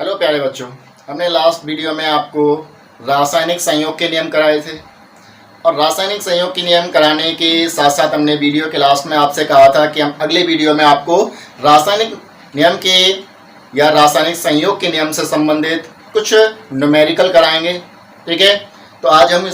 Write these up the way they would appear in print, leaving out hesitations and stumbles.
Hello प्यारे बच्चों, हमने लास्ट वीडियो में आपको रासायनिक संयोग के नियम कराए थे और रासायनिक संयोग के नियम कराने के साथ साथ हमने वीडियो के लास्ट में आपसे कहा था कि हम अगले वीडियो में आपको रासायनिक नियम के या रासायनिक संयोग के नियम से संबंधित कुछ न्यूमेरिकल कराएंगे। ठीक है, तो आज हम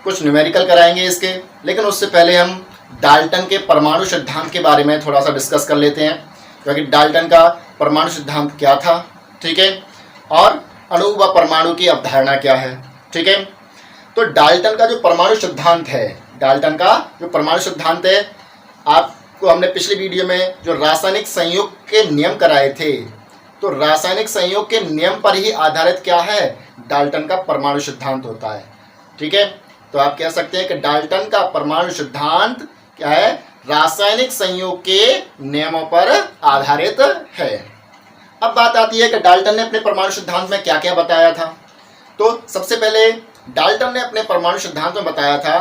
कुछ न्यूमेरिकल कराएंगे इसके, लेकिन उससे पहले हम डाल्टन के परमाणु सिद्धांत के बारे में थोड़ा सा डिस्कस कर लेते हैं, क्योंकि डाल्टन का परमाणु सिद्धांत क्या था। ठीक है, और अणु व परमाणु की अवधारणा क्या है। ठीक है, तो डाल्टन का जो परमाणु सिद्धांत है, डाल्टन का जो परमाणु सिद्धांत है, आपको हमने पिछली वीडियो में जो रासायनिक संयोग के नियम कराए थे, तो रासायनिक संयोग के नियम पर ही आधारित क्या है, डाल्टन का परमाणु सिद्धांत होता है। ठीक है, तो आप कह सकते हैं कि डाल्टन का परमाणु सिद्धांत क्या है, रासायनिक संयोग के नियमों पर आधारित है। अब बात आती है कि डाल्टन ने अपने परमाणु सिद्धांत में क्या क्या बताया था। तो सबसे पहले डाल्टन ने अपने परमाणु सिद्धांत में बताया था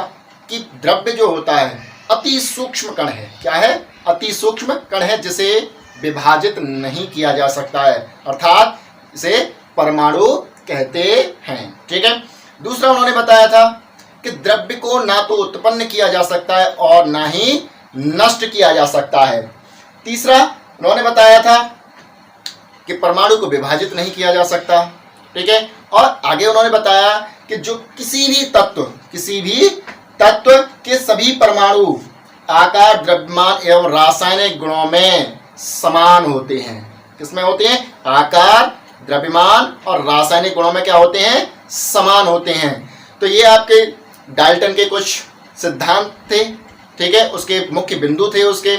कि द्रव्य जो होता है अति सूक्ष्म कण है। क्या है? अति सूक्ष्म कण है, जिसे विभाजित नहीं किया जा सकता है, अर्थात इसे परमाणु कहते हैं। ठीक है, दूसरा उन्होंने बताया था कि द्रव्य को ना तो उत्पन्न किया जा सकता है और ना ही नष्ट किया जा सकता है। तीसरा उन्होंने बताया था कि परमाणु को विभाजित नहीं किया जा सकता। ठीक है, और आगे उन्होंने बताया कि जो किसी भी तत्व के सभी परमाणु आकार, द्रव्यमान एवं रासायनिक गुणों में समान होते हैं। किसमें होते हैं? आकार, द्रव्यमान और रासायनिक गुणों में क्या होते हैं? समान होते हैं। तो ये आपके डाल्टन के कुछ सिद्धांत थे। ठीक है, उसके मुख्य बिंदु थे उसके।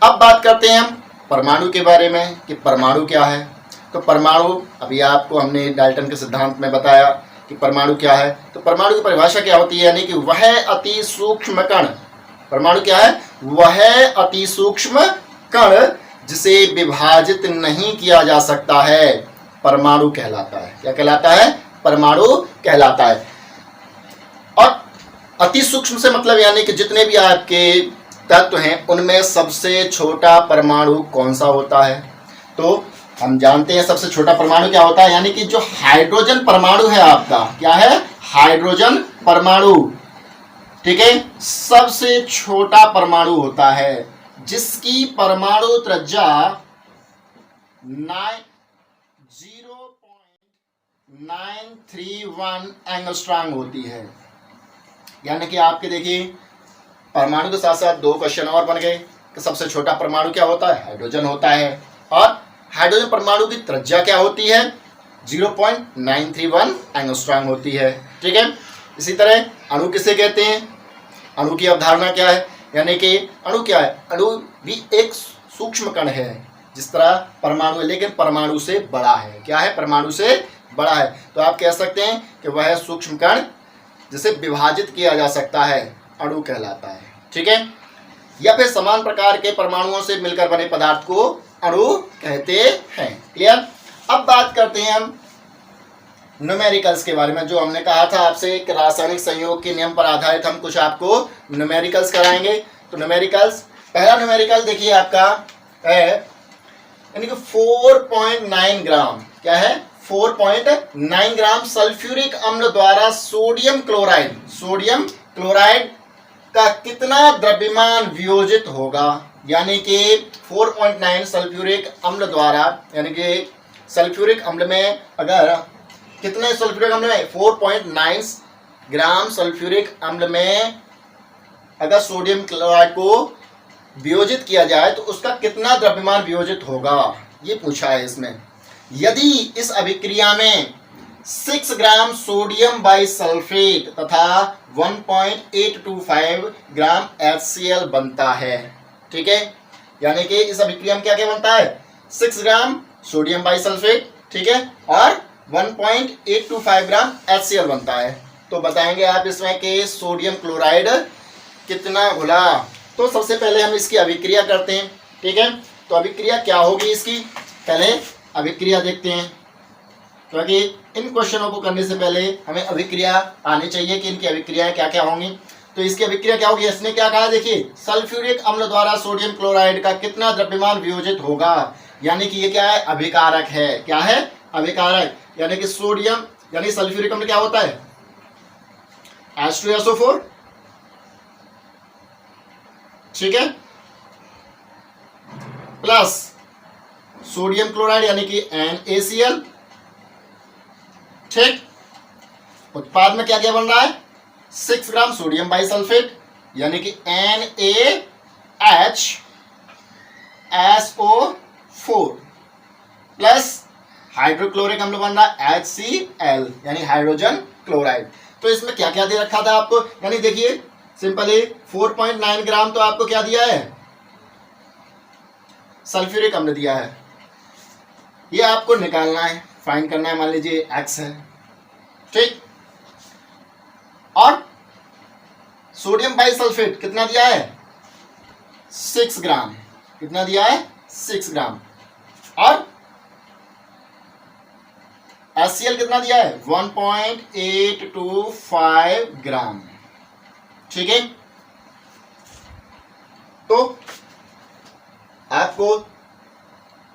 अब बात करते हैं हम परमाणु के बारे में कि परमाणु क्या है। तो परमाणु, अभी आपको हमने डाल्टन के सिद्धांत में बताया कि परमाणु क्या है। तो परमाणु की परिभाषा क्या होती है, यानी कि वह अति सूक्ष्म कण। परमाणु क्या है? वह अति सूक्ष्म कण जिसे विभाजित नहीं किया जा सकता है, परमाणु कहलाता है। क्या कहलाता है? परमाणु कहलाता है। और अति सूक्ष्म से मतलब यानी कि जितने भी आपके तत्व हैं उनमें सबसे छोटा परमाणु कौन सा होता है। तो हम जानते हैं सबसे छोटा परमाणु क्या होता है, यानी कि जो हाइड्रोजन परमाणु है आपका, क्या है? हाइड्रोजन परमाणु। ठीक है, सबसे छोटा परमाणु होता है जिसकी परमाणु त्रिज्या 0.931 एंगस्ट्रॉम होती है। यानी कि आपके देखिए परमाणु के साथ साथ दो क्वेश्चन और बन गए कि सबसे छोटा परमाणु क्या होता है? हाइड्रोजन होता है। और हाइड्रोजन परमाणु की त्रिज्या क्या होती है? 0.931 एंगस्ट्रॉम होती है। ठीक है, इसी तरह अणु किसे कहते हैं? अणु की अवधारणा क्या है, यानी कि अणु क्या है? अणु भी एक सूक्ष्म कण है, जिस तरह परमाणु है, लेकिन परमाणु से बड़ा है। क्या है? परमाणु से बड़ा है। तो आप कह सकते हैं कि वह सूक्ष्म कण जिसे विभाजित किया जा सकता है, अणु कहलाता है। ठीक है, या फिर समान प्रकार के परमाणुओं से मिलकर बने पदार्थ को अणु कहते हैं। क्लियर? अब बात करते हैं हम न्यूमेरिकल्स के बारे में। जो हमने कहा था आपसे कि रासायनिक संयोग के नियम पर आधारित हम कुछ आपको न्यूमेरिकल्स कराएंगे। तो न्यूमेरिकल्स, पहला न्यूमेरिकल देखिए आपका है, यानी कि 4.9 ग्राम। क्या है? 4.9 ग्राम सल्फ्यूरिक अम्ल द्वारा सोडियम क्लोराइड का कितना द्रव्यमान वियोजित होगा। यानी कि 4.9 सल्फ्यूरिक अम्ल द्वारा, यानी कि सल्फ्यूरिक अम्ल में अगर कितने सल्फ्यूरिक अम्ल में 4.9 ग्राम सल्फ्यूरिक अम्ल में अगर सोडियम क्लोराइड को वियोजित किया जाए तो उसका कितना द्रव्यमान वियोजित होगा, ये पूछा है इसमें। यदि इस अभिक्रिया में 6 ग्राम सोडियम बाइसल्फेट तथा 1.825 ग्राम HCl बनता है। ठीक है, यानी कि इस अभिक्रिया में क्या क्या बनता है? 6 ग्राम सोडियम बाइसल्फेट, ठीक है, और 1.825 ग्राम HCl बनता है। तो बताएंगे आप इसमें कि सोडियम क्लोराइड कितना घुला। तो सबसे पहले हम इसकी अभिक्रिया करते हैं। ठीक है, तो अभिक्रिया क्या होगी इसकी, पहले अभिक्रिया देखते हैं, क्योंकि इन क्वेश्चनों को करने से पहले हमें अभिक्रिया आनी चाहिए कि इनकी अभिक्रियाएं क्या क्या होंगी। तो इसकी अभिक्रिया क्या होगी, इसने क्या कहा, देखिए सल्फ्यूरिक अम्ल द्वारा सोडियम क्लोराइड का कितना द्रव्यमान वियोजित होगा, यानी कि ये क्या है, अभिकारक है। क्या है, अभिकारक, यानी कि सोडियम यानी सल्फ्यूरिक अम्ल क्या होता है, H2SO4, ठीक है, प्लस सोडियम क्लोराइड यानी कि NaCl, ठीक। उत्पाद में क्या क्या बन रहा है, 6 ग्राम सोडियम बाइसल्फेट यानी कि NaHSO4 प्लस हाइड्रोक्लोरिक अम्ल बन रहा है HCl यानी हाइड्रोजन क्लोराइड। तो इसमें क्या क्या दे रखा था आपको, यानी देखिए सिंपली 4.9 ग्राम तो आपको क्या दिया है, सल्फ्यूरिक अम्ल दिया है, ये आपको निकालना है, फाइंड करना है, मान लीजिए X है, ठीक। और सोडियम बाइसल्फेट कितना दिया है, 6 ग्राम, कितना दिया है, 6 ग्राम। और HCl कितना दिया है, 1.825 ग्राम, ठीक है। तो आपको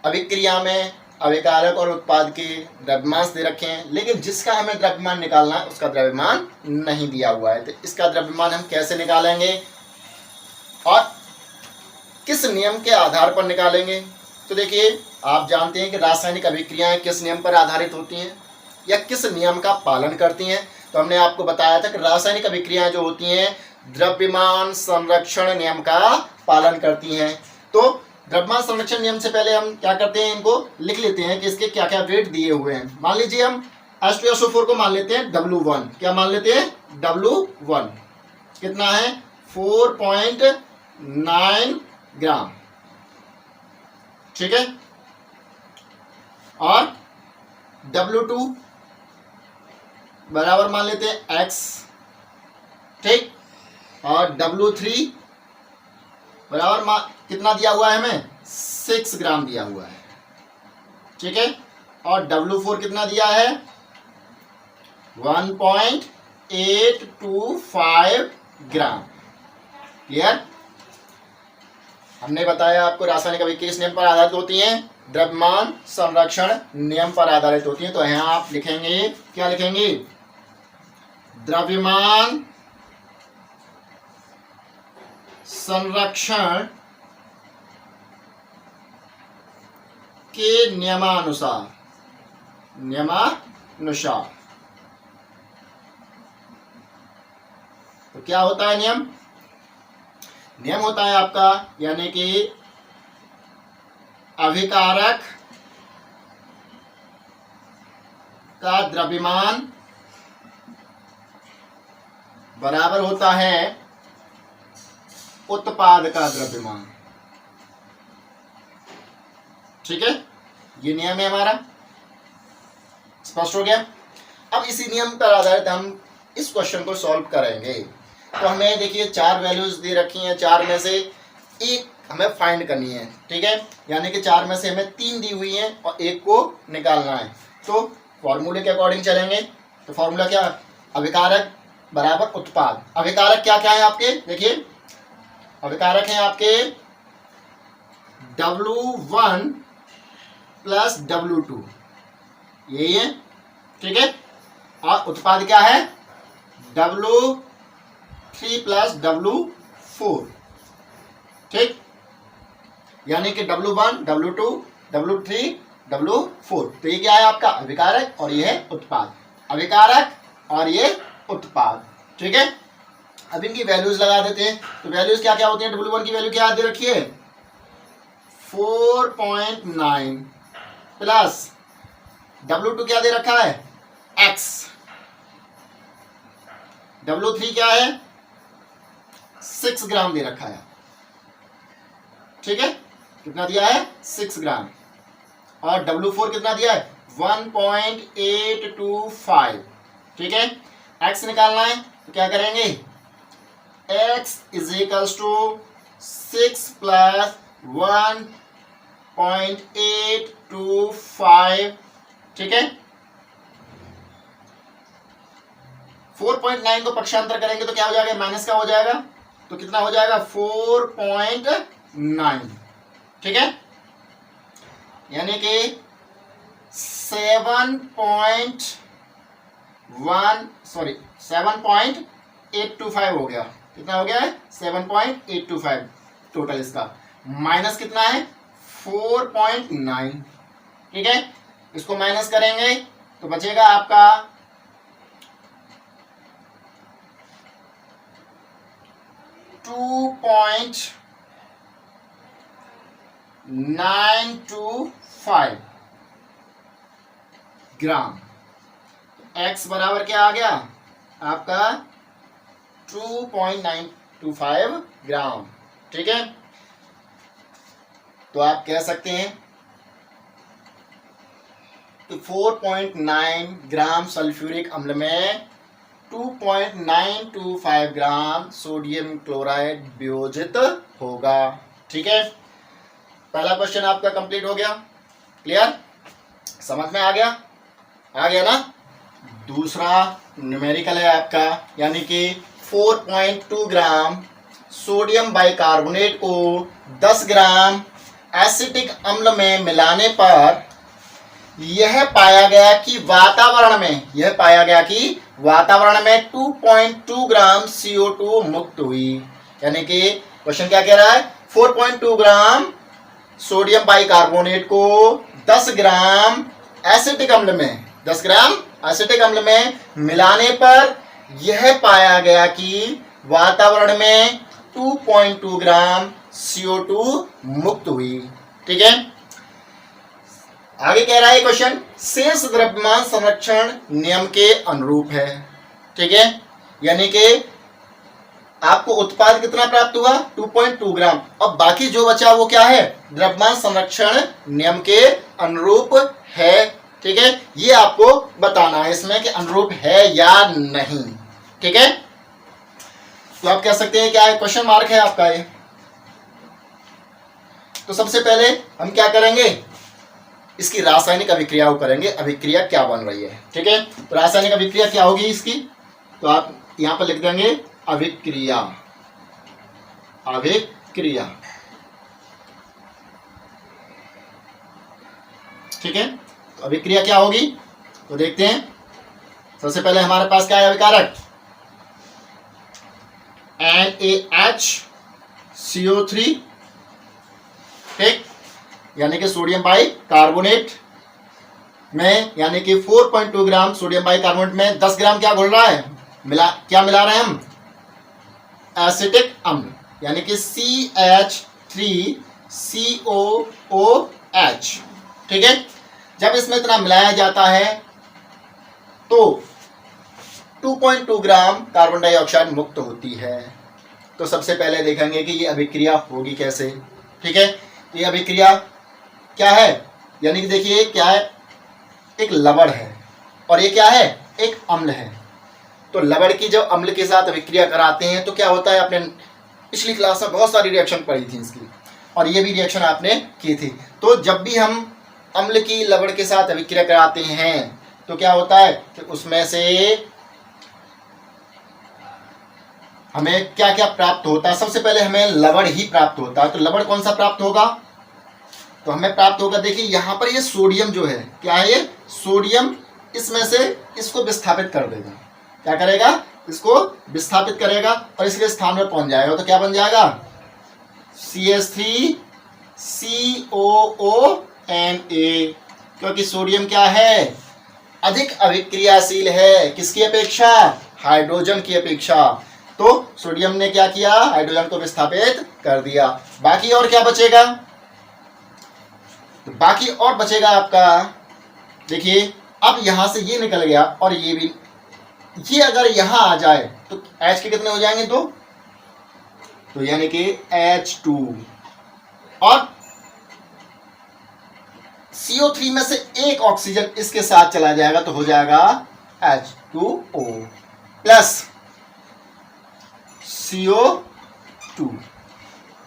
अभिक्रिया में अभिकारक और उत्पाद के द्रव्यमान दे रखे हैं, लेकिन जिसका हमें द्रव्यमान निकालना है उसका द्रव्यमान नहीं दिया हुआ है। तो इसका द्रव्यमान हम कैसे निकालेंगे और किस नियम के आधार पर निकालेंगे। तो देखिए आप जानते हैं कि रासायनिक अभिक्रियाएं किस नियम पर आधारित होती हैं या किस नियम का पालन करती हैं। तो हमने आपको बताया था कि रासायनिक अभिक्रियाएं जो होती हैं द्रव्यमान संरक्षण नियम का पालन करती हैं। तो द्रव्यमान संरक्षण नियम से पहले हम क्या करते हैं, इनको लिख लेते हैं कि इसके क्या क्या वेट दिए हुए हैं। मान लीजिए हम H2SO4 को मान लेते हैं W1, क्या मान लेते हैं, W1 कितना है, 4.9 ग्राम, ठीक है। और W2 बराबर मान लेते हैं X, ठीक। और W3 बराबर कितना दिया हुआ है हमें, 6 ग्राम दिया हुआ है, ठीक है। और W4 कितना दिया है, 1.825 ग्राम। क्लियर। हमने बताया आपको रासायनिक अभिक्रिया किस नियम पर आधारित होती हैं, द्रव्यमान संरक्षण नियम पर आधारित होती हैं। तो यहाँ आप लिखेंगे, क्या लिखेंगे, द्रव्यमान संरक्षण के नियमानुसार, तो क्या होता है नियम, नियम होता है आपका यानी कि अभिकारक का द्रव्यमान बराबर होता है उत्पाद का द्रव्यमान, ठीक है। ये नियम है हमारा, स्पष्ट हो गया। अब इसी नियम पर आधारित हम इस क्वेश्चन को सॉल्व करेंगे। तो हमें देखिए 4 वैल्यूज दे रखी हैं, 4 में से एक हमें फाइंड करनी है, ठीक है। यानी कि 4 में से हमें 3 दी हुई हैं और एक को निकालना है। तो फॉर्मूले के अकॉर्डिंग चलेंगे। तो फॉर्मूला क्या, अभिकारक बराबर उत्पाद। अभिकारक क्या क्या है आपके, देखिए अभिकारक हैं आपके W1 प्लस W2, यही है, ठीक है। और उत्पाद क्या है, W3 प्लस W4, ठीक। यानी कि W1 W2 W3 W4। तो ये क्या है आपका अभिकारक और ये है उत्पाद, अभिकारक और ये उत्पाद, ठीक है। अब इनकी वैल्यूज लगा देते हैं। तो वैल्यूज क्या क्या होती हैं, W1 की वैल्यू क्या दे रखी है, 4.9 प्लस W2 क्या दे रखा है, X, W3 क्या है, 6 ग्राम दे रखा है, ठीक है। कितना दिया है, 6 ग्राम। और W4 कितना दिया है, 1.825, ठीक है। X निकालना है तो क्या करेंगे, X is equals to 6 plus 1.825, ठीक है। 4.9 को पक्षांतर करेंगे तो क्या हो जाएगा, माइनस का हो जाएगा, तो कितना हो जाएगा 4.9, ठीक है। यानी कि 7.825 हो गया। कितना हो गया है? 7.825 टोटल इसका। माइनस कितना है? 4.9। ठीक है, इसको माइनस करेंगे तो बचेगा आपका 2.925 ग्राम। x बराबर क्या आ गया आपका? 2.925 ग्राम। ठीक है, तो आप कह सकते हैं कि 4.9 ग्राम सल्फ्यूरिक अम्ल में 2.925 ग्राम सोडियम क्लोराइड वियोजित होगा। ठीक है, पहला क्वेश्चन आपका कंप्लीट हो गया। क्लियर? समझ में आ गया? आ गया ना? दूसरा न्यूमेरिकल है आपका, यानी कि 4.2 ग्राम सोडियम बाइकार्बोनेट को 10 ग्राम एसिटिक अम्ल में मिलाने पर यह पाया गया कि वातावरण में 2.2 ग्राम CO2 मुक्त हुई। यानी कि क्वेश्चन क्या कह रहा है? 4.2 ग्राम सोडियम बाइकार्बोनेट को 10 ग्राम एसिटिक अम्ल में मिलाने पर यह पाया गया कि वातावरण में 2.2 ग्राम CO2 मुक्त हुई। ठीक है, आगे कह रहा है क्वेश्चन, शेष द्रव्यमान संरक्षण नियम के अनुरूप है। ठीक है, यानी कि आपको उत्पाद कितना प्राप्त हुआ? 2.2 ग्राम। अब बाकी जो बचा वो क्या है? द्रव्यमान संरक्षण नियम के अनुरूप है। ठीक है, ये आपको बताना है इसमें कि अनुरूप है या नहीं। ठीक है, तो आप कह सकते हैं क्या है? क्वेश्चन मार्क है आपका ये। तो सबसे पहले हम क्या करेंगे? इसकी रासायनिक अभिक्रिया को करेंगे, अभिक्रिया क्या बन रही है। ठीक है, तो रासायनिक अभिक्रिया क्या होगी इसकी? तो आप यहां पर लिख देंगे अभिक्रिया। ठीक है, तो अभिक्रिया क्या होगी तो देखते हैं। सबसे पहले हमारे पास क्या है अभिकारक? NaHCO3। ठीक, यानी कि सोडियम बाइकार्बोनेट में, यानी कि 4.2 ग्राम सोडियम बाइकार्बोनेट में 10 ग्राम क्या घुल रहा है? क्या मिला रहे हैं हम? एसिटिक अम्ल, यानी कि CH3COOH। ठीक है, जब इसमें इतना मिलाया जाता है तो 2.2 ग्राम कार्बन डाइऑक्साइड मुक्त होती है। तो सबसे पहले देखेंगे कि ये अभिक्रिया होगी कैसे। ठीक है, ये अभिक्रिया क्या है? यानी कि देखिए क्या है? एक लवण है और ये क्या है? एक अम्ल है। तो लवण की जब अम्ल के साथ अभिक्रिया कराते हैं तो क्या होता है? आपने पिछली क्लास में बहुत सारी रिएक्शन पढ़ी थी इसकी, और ये भी रिएक्शन आपने की थी। तो जब भी हम अम्ल की लवण के साथ अभिक्रिया कराते हैं तो क्या होता है कि उसमें से हमें क्या क्या प्राप्त होता है? सबसे पहले हमें लवण ही प्राप्त होता है। तो लवण कौन सा प्राप्त होगा? तो हमें प्राप्त होगा, देखिए यहां पर ये सोडियम जो है, क्या है ये? सोडियम इसमें से इसको विस्थापित कर देगा। क्या करेगा? इसको विस्थापित करेगा और इसके स्थान पर पहुंच जाएगा। तो क्या बन जाएगा? CH3COONA। क्योंकि सोडियम क्या है? अधिक अभिक्रियाशील है। किसकी अपेक्षा? हाइड्रोजन की अपेक्षा। तो सोडियम ने क्या किया? हाइड्रोजन को विस्थापित कर दिया। बाकी और क्या बचेगा? तो बाकी और बचेगा आपका, देखिए अब यहां से ये निकल गया और ये भी, ये अगर यहां आ जाए तो H के कितने हो जाएंगे? 2। तो यानी कि H2 और CO3 में से एक ऑक्सीजन इसके साथ चला जाएगा तो हो जाएगा H2O प्लस CO2।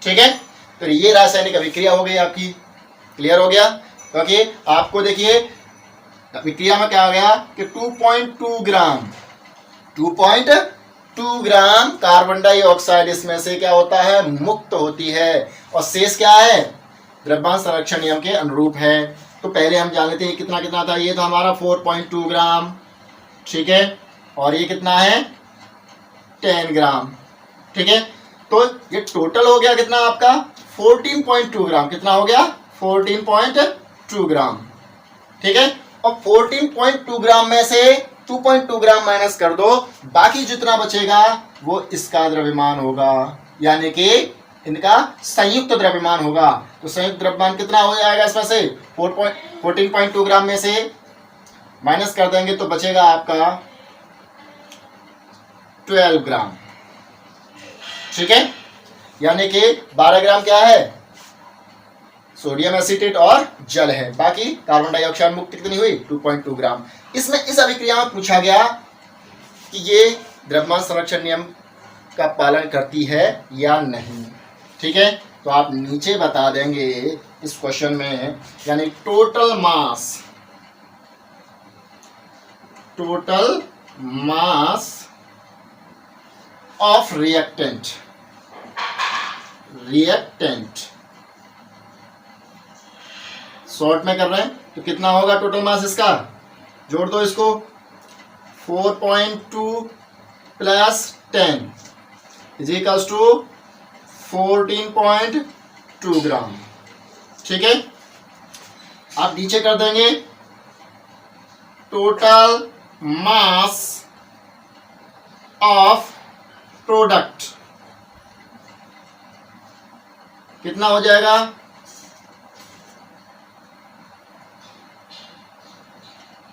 ठीक है, तो ये रासायनिक अभिक्रिया हो गई आपकी। क्लियर हो गया? क्योंकि आपको देखिए अभिक्रिया में क्या हो गया कि 2.2 ग्राम कार्बन डाइऑक्साइड इसमें से क्या होता है? मुक्त होती है। और शेष क्या है? द्रव्यमान संरक्षण नियम के अनुरूप है। तो पहले हम जान लेते हैं कितना कितना था। ये था हमारा 4.2 ग्राम, ठीक है, और ये कितना है 10 ग्राम, ठीक है। तो ये टोटल हो गया कितना आपका 14.2 ग्राम। कितना हो गया 14.2 ग्राम, ठीक है। और 14.2 ग्राम में से 2.2 ग्राम माइनस कर दो, बाकी जितना बचेगा वो इसका द्रव्यमान होगा, यानी कि इनका संयुक्त द्रव्यमान होगा। तो संयुक्त द्रव्यमान कितना हो जाएगा इसमें से 14.2 ग्राम में से माइनस कर देंगे तो बचेगा आपका 12 ग्राम, ठीक है। यानी कि 12 ग्राम क्या है सोडियम एसिटेट और जल है, बाकी कार्बन डाइऑक्साइड मुक्त कितनी हुई 2.2 ग्राम। इसमें इस अभिक्रिया में पूछा गया कि ये द्रव्यमान संरक्षण नियम का पालन करती है या नहीं, ठीक है। तो आप नीचे बता देंगे इस क्वेश्चन में, यानी total mass of reactant short में कर रहे हैं तो कितना होगा टोटल मास इसका, जोड़ दो इसको 4.2 प्लस 10 इज इक्वल्स टू 14.2 ग्राम, ठीक है। आप नीचे कर देंगे टोटल मास ऑफ प्रोडक्ट कितना हो जाएगा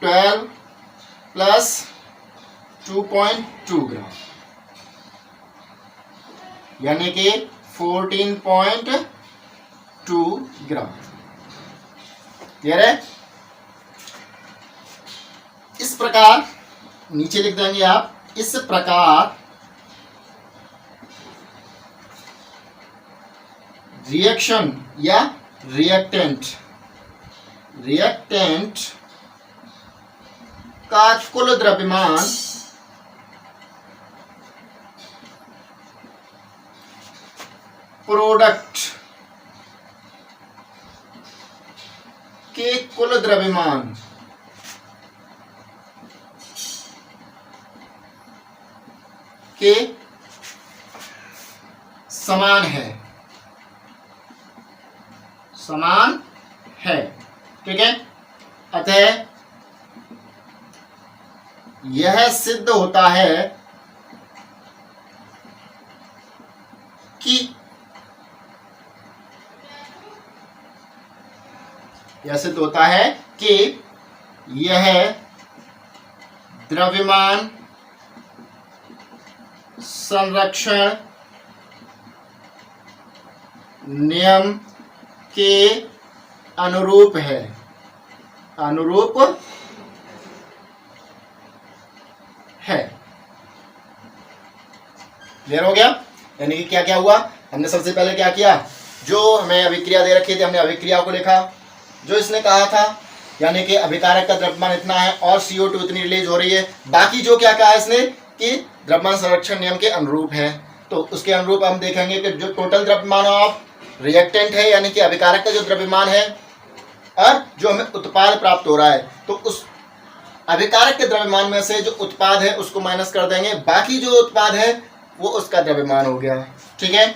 12 प्लस 2.2 ग्राम, यानी कि 14.2 ग्राम। क्लियर है। इस प्रकार नीचे लिख देंगे आप, इस प्रकार रिएक्शन या रिएक्टेंट का कुल द्रव्यमान प्रोडक्ट के कुल द्रव्यमान के समान है, ठीक है। अतः यह सिद्ध होता है कि यह द्रव्यमान संरक्षण नियम के अनुरूप है, क्लियर हो गया। यानी कि क्या क्या हुआ, हमने सबसे पहले क्या किया, जो हमें अभिक्रिया दे रखी थी हमने अभिक्रिया को लिखा, जो इसने कहा था यानी कि अभिकारक का द्रव्यमान इतना है और CO2 इतनी रिलीज हो रही है। बाकी जो क्या कहा इसने कि द्रव्यमान संरक्षण नियम के अनुरूप है, तो उसके अनुरूप हम देखेंगे कि जो टोटल द्रव्यमान ऑफ रिएक्टेंट है यानी कि अभिकारक का जो द्रव्यमान है और जो हमें उत्पाद प्राप्त हो रहा है, तो उस अभिकारक के द्रव्यमान में से जो उत्पाद है उसको माइनस कर देंगे, बाकी जो उत्पाद है वो उसका द्रव्यमान हो गया, ठीक है।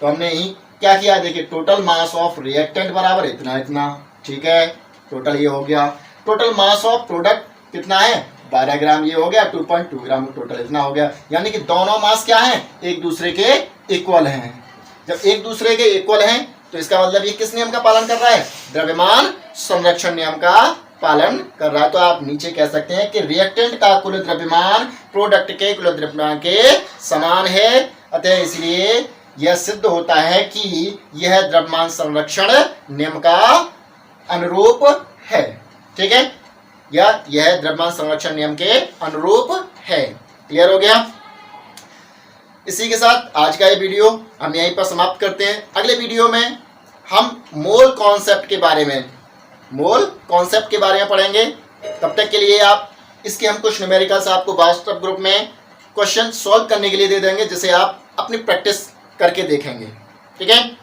तो हमने यही क्या किया, देखिए टोटल मास ऑफ रिएक्टेंट बराबर इतना, ठीक है, टोटल ये हो गया। टोटल मास ऑफ प्रोडक्ट कितना है 12 ग्राम, ये हो गया 2.2 ग्राम, टोटल इतना हो गया। यानी कि दोनों मास क्या हैं, एक दूसरे के इक्वल हैं। जब एक दूसरे के इक्वल हैं तो इसका मतलब ये किस नियम का पालन कर रहा है, द्रव्यमान संरक्षण नियम का पालन कर रहा है। तो आप नीचे कह सकते हैं कि रिएक्टेंट का कुल द्रव्यमान प्रोडक्ट के कुल द्रव्यमान के समान है, अतः इसलिए यह सिद्ध होता है कि यह द्रव्यमान संरक्षण नियम का अनुरूप है, ठीक है, या यह द्रव्यमान संरक्षण नियम के अनुरूप है। क्लियर हो गया। इसी के साथ आज का ये वीडियो हम यहीं पर समाप्त करते हैं। अगले वीडियो में हम मोल कॉन्सेप्ट के बारे में पढ़ेंगे। तब तक के लिए आप इसके हम कुछ न्यूमेरिकल्स आपको व्हाट्सएप ग्रुप में क्वेश्चन सॉल्व करने के लिए दे देंगे, जिसे आप अपनी प्रैक्टिस करके देखेंगे, ठीक है।